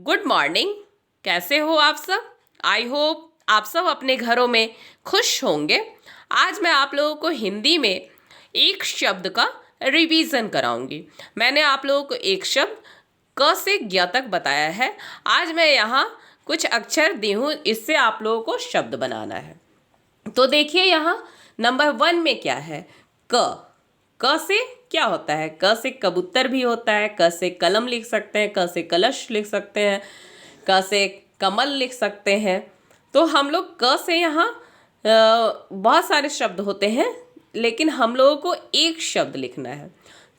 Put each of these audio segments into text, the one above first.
Good morning. कैसे हो आप सब? आई होप आप सब अपने घरों में खुश होंगे। आज मैं आप लोगों को हिंदी में एक शब्द का रिवीजन कराऊंगी। मैंने आप लोगों को एक शब्द क से ज्ञ तक बताया है। आज मैं यहाँ कुछ अक्षर दी हूँ, इससे आप लोगों को शब्द बनाना है। तो देखिए यहाँ नंबर 1 में क्या है? क। क से क्या होता है? क से कबूतर भी होता है, क से कलम लिख सकते हैं, क से कलश लिख सकते हैं, क से कमल लिख सकते हैं। तो हम लोग क से यहाँ बहुत सारे शब्द होते हैं, लेकिन हम लोगों को एक शब्द लिखना है।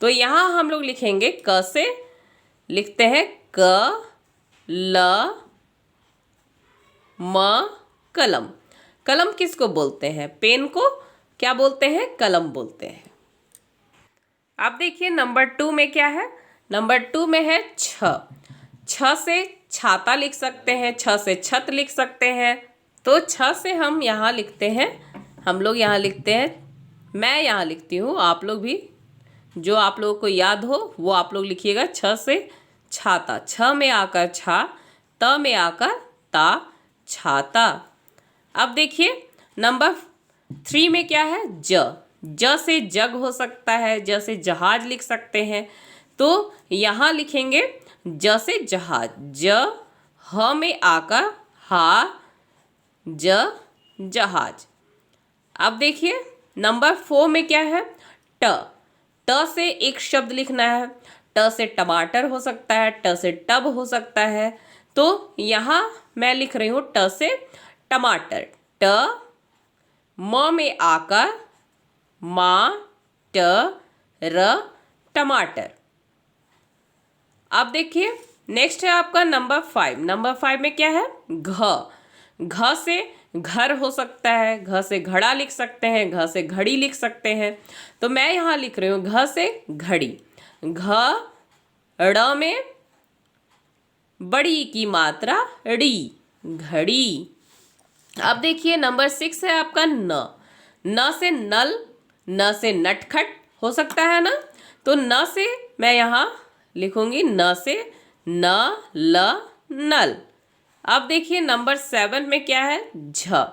तो यहाँ हम लोग लिखेंगे, क से लिखते हैं क ल म कलम। कलम किसको बोलते हैं? पेन को क्या बोलते हैं? कलम बोलते हैं। अब देखिए नंबर 2 में क्या है? नंबर 2 में है छ। छ से छाता लिख सकते हैं, छ से छत लिख सकते हैं। तो छ से हम यहाँ लिखते हैं, हम लोग यहाँ लिखते हैं, मैं यहाँ लिखती हूँ, आप लोग भी जो आप लोगों को याद हो वो आप लोग लिखिएगा। छ से छाता, छ में आकर छा, त में आकर ता, छाता। अब देखिए नंबर 3 में क्या है? ज। ज से जग हो सकता है, ज से जहाज लिख सकते हैं। तो यहाँ लिखेंगे ज से जहाज, ज, ह में आकर हा, ज, जहाज। अब देखिए नंबर 4 में क्या है? ट। ट से एक शब्द लिखना है। ट से टमाटर हो सकता है, ट से टब हो सकता है। तो यहाँ मैं लिख रही हूँ ट से टमाटर, ट, म में आकर मा, ट, र, टमाटर। अब देखिए नेक्स्ट है आपका नंबर 5। नंबर 5 में क्या है? घ। घ से घर हो सकता है, घ से घड़ा लिख सकते हैं, घ से घड़ी लिख सकते हैं। तो मैं यहाँ लिख रही हूँ घ से घड़ी, घ, ड़ में बड़ी की मात्रा ड़ी, घड़ी। अब देखिए नंबर 6 है आपका न। न से नल, न से नटखट हो सकता है ना। तो न से मैं यहाँ लिखूंगी न से न, ल, नल। अब देखिए नंबर 7 में क्या है? झ।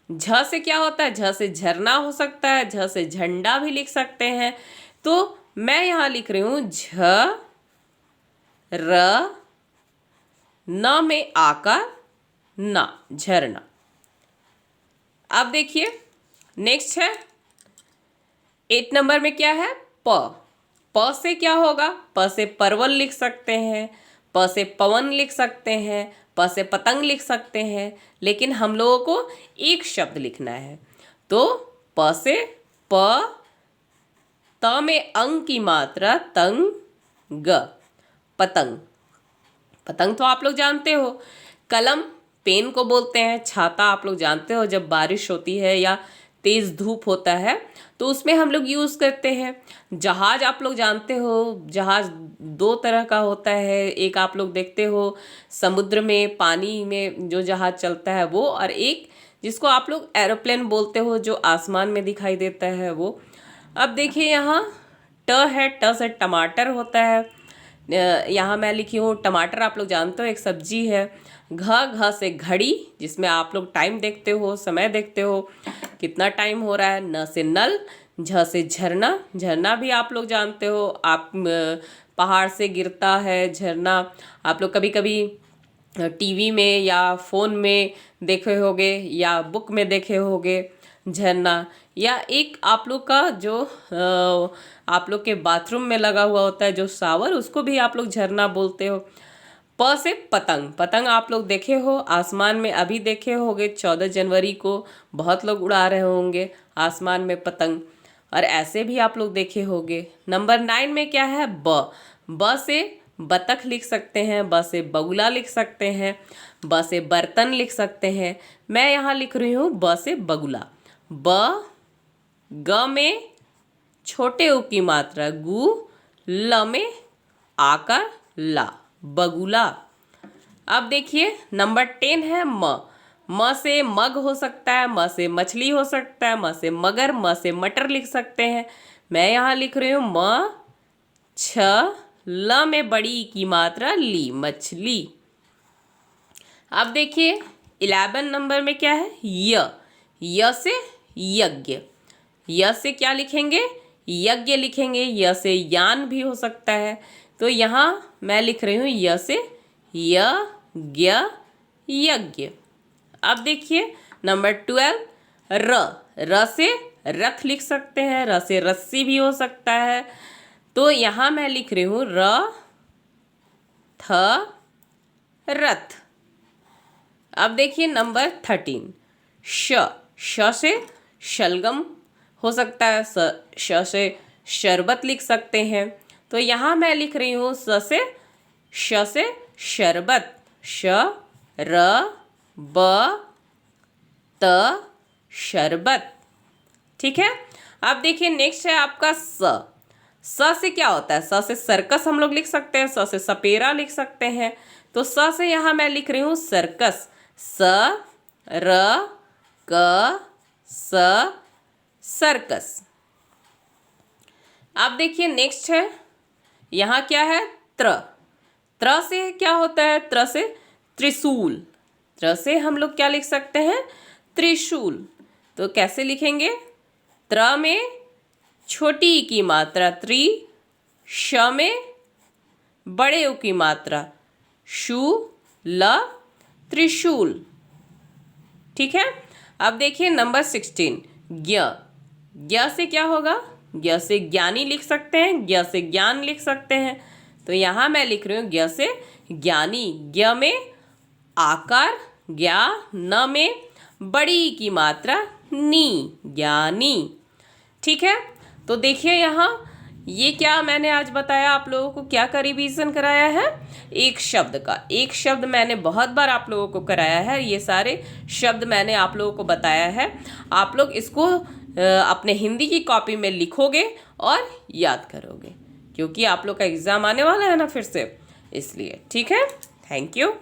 झ से क्या होता है? झ से झरना हो सकता है, झ से झंडा भी लिख सकते हैं। तो मैं यहाँ लिख रही हूँ झ, र, न में आकर ना, झरना। अब देखिए नेक्स्ट है 8 नंबर में क्या है? प। प से क्या होगा? प से परवल लिख सकते हैं, प से पवन लिख सकते हैं, प से पतंग लिख सकते हैं। लेकिन हम लोगों को एक शब्द लिखना है। तो प से प, त में अंग की मात्रा तंग, ग, पतंग। पतंग तो आप लोग जानते हो। कलम पेन को बोलते हैं। छाता आप लोग जानते हो, जब बारिश होती है या तेज धूप होता है तो उसमें हम लोग यूज़ करते हैं। जहाज आप लोग जानते हो, जहाज 2 तरह का होता है। एक आप लोग देखते हो समुद्र में, पानी में जो जहाज चलता है वो, और एक जिसको आप लोग एरोप्लेन बोलते हो जो आसमान में दिखाई देता है वो। अब देखिए यहाँ ट है, ट से टमाटर होता है। यहाँ मैं लिखी हूँ टमाटर, आप लोग जानते हो एक सब्जी है। घ से घड़ी, जिसमें आप लोग टाइम देखते हो, समय देखते हो कितना टाइम हो रहा है। न से नल, झ से झरना, झरना भी आप लोग जानते हो, आप पहाड़ से गिरता है झरना। आप लोग कभी कभी टीवी में या फ़ोन में देखे होगे या बुक में देखे होगे झरना। या एक आप लोग का जो आप लोग के बाथरूम में लगा हुआ होता है जो शावर, उसको भी आप लोग झरना बोलते हो। प से पतंग। पतंग आप लोग देखे हो आसमान में, अभी देखे होगे 14 जनवरी को बहुत लोग उड़ा रहे होंगे आसमान में पतंग, और ऐसे भी आप लोग देखे होंगे। नंबर 9 में क्या है? ब। ब से बतख लिख सकते हैं, ब से बगुला लिख सकते हैं, ब से बर्तन लिख सकते हैं। मैं यहाँ लिख रही हूँ ब से बगुला, ब, ग में छोटे उ की मात्रा गु, ल में आकर ला, बगुला। अब देखिए नंबर 10 है म। म से मग हो सकता है, म से मछली हो सकता है, म से मगर, म से मटर लिख सकते हैं। मैं यहाँ लिख रही हूँ म, छ, ल में बड़ी की मात्रा ली, मछली। अब देखिए 11 नंबर में क्या है, य से यज्ञ। य से क्या लिखेंगे, यज्ञ लिखेंगे। य से यान भी हो सकता है, तो यहाँ मैं लिख रही हूँ य से यज्ञ, यज्ञ। अब देखिए नंबर 12 र से रथ लिख सकते हैं, र से रस्सी भी हो सकता है, तो यहाँ मैं लिख रही हूँ र थ रथ। अब देखिए नंबर 13 श से शलगम हो सकता है, श से शरबत लिख सकते हैं, तो यहाँ मैं लिख रही हूँ श से शरबत, श र ब त शरबत। ठीक है। अब देखिए नेक्स्ट है आपका स से क्या होता है, स से सर्कस हम लोग लिख सकते हैं, स से सपेरा लिख सकते हैं, तो स से यहाँ मैं लिख रही हूँ सर्कस, स र क स सर्कस। अब देखिए नेक्स्ट है यहाँ क्या है, त्र से क्या होता है, त्र से त्रिशूल, त्र से हम लोग क्या लिख सकते हैं, त्रिशूल। तो कैसे लिखेंगे, त्र में छोटी ई की मात्रा त्रि, श में बड़े उ की मात्रा शू, ल त्रिशूल। ठीक है। अब देखिए नंबर 16 ज्ञ से क्या होगा, ज्ञ से ज्ञानी लिख सकते हैं, ज्ञ से ज्ञान लिख सकते हैं, तो यहाँ मैं लिख रही हूँ ज्ञ से ज्ञानी। ज्ञ में आकार, ज्ञा, न में बड़ी ई की मात्रा नी, ज्ञानी। ठीक है। तो देखिए यहाँ ये क्या मैंने आज बताया आप लोगों को, क्या का रिवीजन कराया है, एक शब्द का। एक शब्द मैंने बहुत बार आप लोगों को कराया है, ये सारे शब्द मैंने आप लोगों को बताया है। आप लोग इसको अपने हिंदी की कॉपी में लिखोगे और याद करोगे, क्योंकि आप लोग का एग्ज़ाम आने वाला है ना फिर से, इसलिए। ठीक है। Thank you.